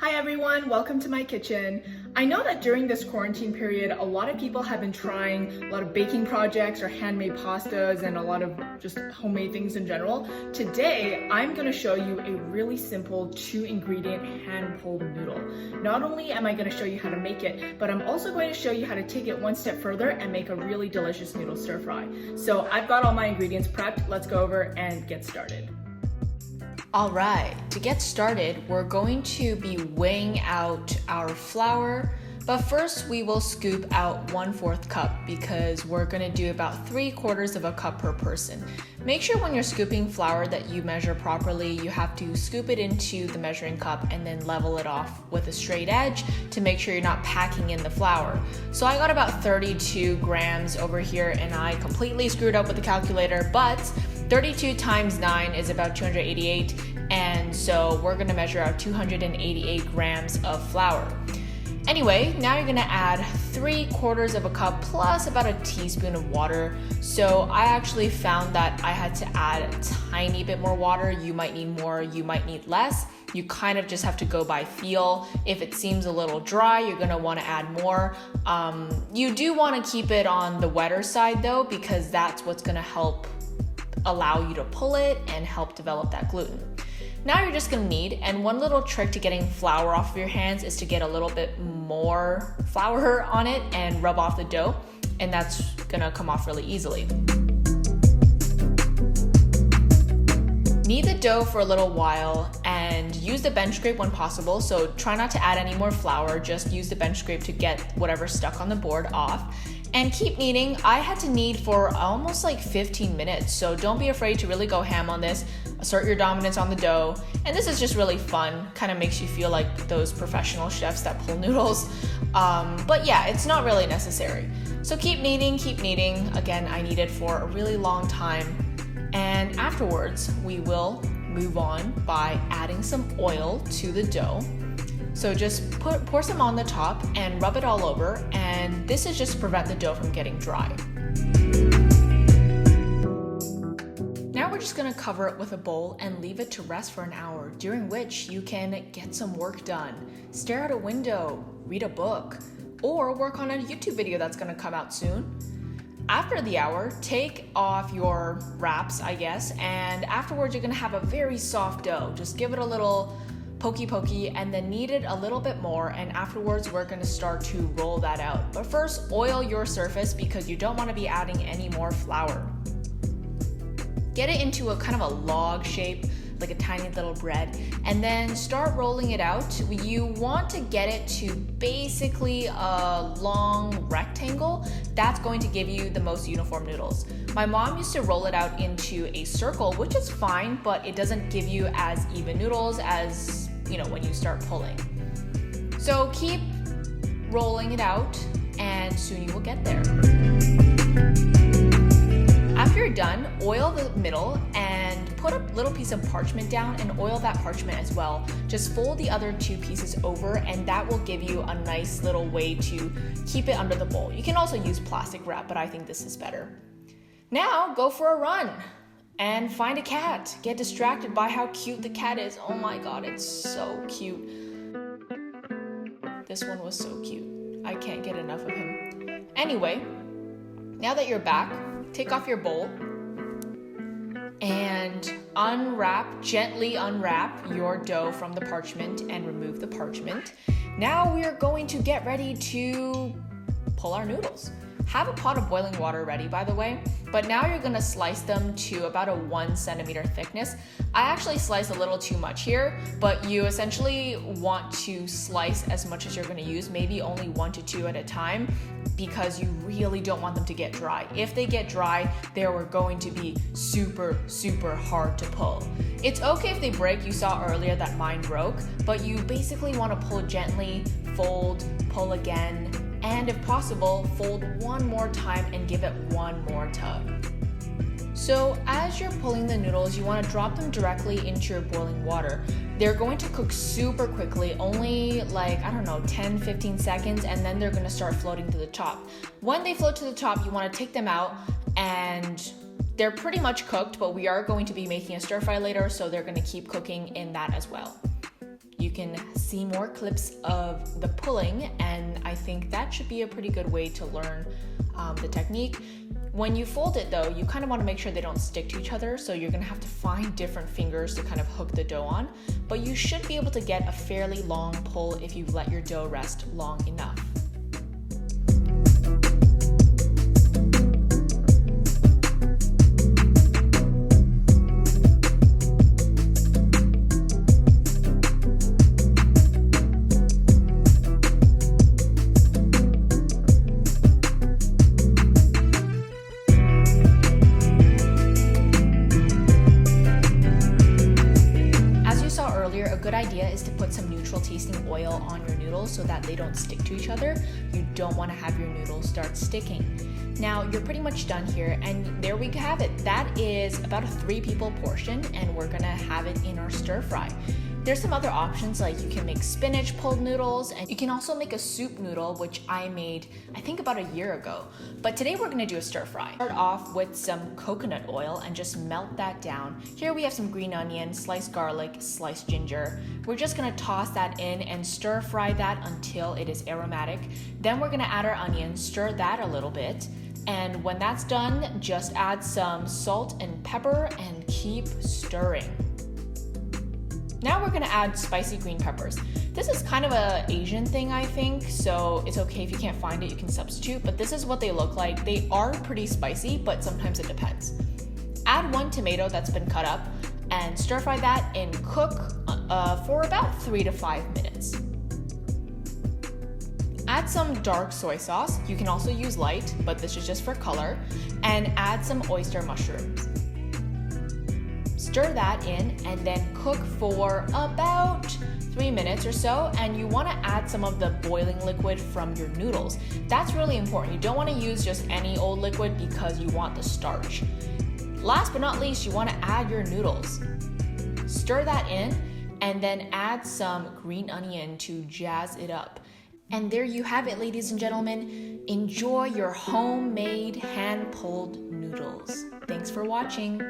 Hi everyone, welcome to my kitchen. I know that during this quarantine period, a lot of people have been trying a lot of baking projects or handmade pastas and a lot of just homemade things in general. Today, I'm gonna show you a really simple 2-ingredient hand-pulled noodle. Not only am I gonna show you how to make it, but I'm also going to show you how to take it one step further and make a really delicious noodle stir fry. So I've got all my ingredients prepped. Let's go over and get started. All right, to get started, we're going to be weighing out our flour, but first we will scoop out 1/4 cup because we're gonna do about 3/4 of a cup per person. Make sure when you're scooping flour that you measure properly. You have to scoop it into the measuring cup and then level it off with a straight edge to make sure you're not packing in the flour. So I got about 32 grams over here and I completely screwed up with the calculator, but 32 times 9 is about 288, and so we're gonna measure out 288 grams of flour. Anyway, now you're gonna add 3/4 of a cup plus about a teaspoon of water. So I actually found that I had to add a tiny bit more water. You might need more, you might need less. You kind of just have to go by feel. If it seems a little dry, you're gonna wanna add more. You do wanna keep it on the wetter side though, because that's what's gonna help allow you to pull it and help develop that gluten. Now you're just gonna knead, and one little trick to getting flour off of your hands is to get a little bit more flour on it and rub off the dough, and that's gonna come off really easily. Knead the dough for a little while and use the bench scrape when possible, so try not to add any more flour, just use the bench scrape to get whatever's stuck on the board off. And keep kneading. I had to knead for almost like 15 minutes, so don't be afraid to really go ham on this. Assert your dominance on the dough, and this is just really fun. Kind of makes you feel like those professional chefs that pull noodles. But yeah, it's not really necessary. So keep kneading, keep kneading. Again, I kneaded for a really long time. And afterwards, we will move on by adding some oil to the dough. So just pour some on the top and rub it all over, and this is just to prevent the dough from getting dry. Now we're just gonna cover it with a bowl and leave it to rest for an hour, during which you can get some work done. Stare out a window, read a book, or work on a YouTube video that's gonna come out soon. After the hour, take off your wraps, I guess, and afterwards you're gonna have a very soft dough. Just give it a little pokey and then knead it a little bit more, and afterwards we're going to start to roll that out. But first, oil your surface because you don't want to be adding any more flour. Get it into a kind of a log shape, like a tiny little bread, and then start rolling it out. You want to get it to basically a long rectangle. That's going to give you the most uniform noodles. My mom used to roll it out into a circle, which is fine, but it doesn't give you as even noodles as, you know, when you start pulling. So keep rolling it out and soon you will get there. After you're done, oil the middle and put a little piece of parchment down and oil that parchment as well. Just fold the other 2 pieces over and that will give you a nice little way to keep it under the bowl. You can also use plastic wrap, but I think this is better. Now go for a run and find a cat. Get distracted by how cute the cat is. Oh my god, it's so cute. This one was so cute. I can't get enough of him. Anyway, now that you're back, take off your bowl and gently unwrap your dough from the parchment and remove the parchment. Now we are going to get ready to pull our noodles. Have a pot of boiling water ready, by the way, but now you're gonna slice them to about a 1 centimeter thickness. I actually slice a little too much here, but you essentially want to slice as much as you're gonna use, maybe only 1 to 2 at a time, because you really don't want them to get dry. If they get dry, they are going to be super, super hard to pull. It's okay if they break. You saw earlier that mine broke, but you basically wanna pull gently, fold, pull again, and if possible, fold one more time and give it one more tug. So as you're pulling the noodles, you want to drop them directly into your boiling water. They're going to cook super quickly, only like, 10-15 seconds, and then they're going to start floating to the top. When they float to the top, you want to take them out, and they're pretty much cooked, but we are going to be making a stir fry later, so they're going to keep cooking in that as well. you can see more clips of the pulling, and I think that should be a pretty good way to learn the technique. When you fold it though, you kind of want to make sure they don't stick to each other, so you're going to have to find different fingers to kind of hook the dough on, but you should be able to get a fairly long pull if you've let your dough rest long enough. A good idea is to put some neutral tasting oil on your noodles so that they don't stick to each other. You don't want to have your noodles start sticking. Now you're pretty much done here, and there we have it. That is about a 3 people portion, and we're gonna have it in our stir fry. There's some other options, like you can make spinach pulled noodles, and you can also make a soup noodle, which I made I think about a year ago. But today we're gonna do a stir fry. Start off with some coconut oil and just melt that down. Here we have some green onion, sliced garlic, sliced ginger. We're just gonna toss that in and stir fry that until it is aromatic. Then we're gonna add our onions, stir that a little bit. And when that's done, just add some salt and pepper and keep stirring. Now we're gonna add spicy green peppers. This is kind of an Asian thing, I think, so it's okay if you can't find it, you can substitute, but this is what they look like. They are pretty spicy, but sometimes it depends. Add 1 tomato that's been cut up and stir fry that and cook for about 3 to 5 minutes. Add some dark soy sauce. You can also use light, but this is just for color, and add some oyster mushrooms. Stir that in and then cook for about 3 minutes or so, and you want to add some of the boiling liquid from your noodles. That's really important. You don't want to use just any old liquid because you want the starch. Last but not least, you want to add your noodles. Stir that in and then add some green onion to jazz it up. And there you have it, ladies and gentlemen. Enjoy your homemade hand-pulled noodles. Thanks for watching.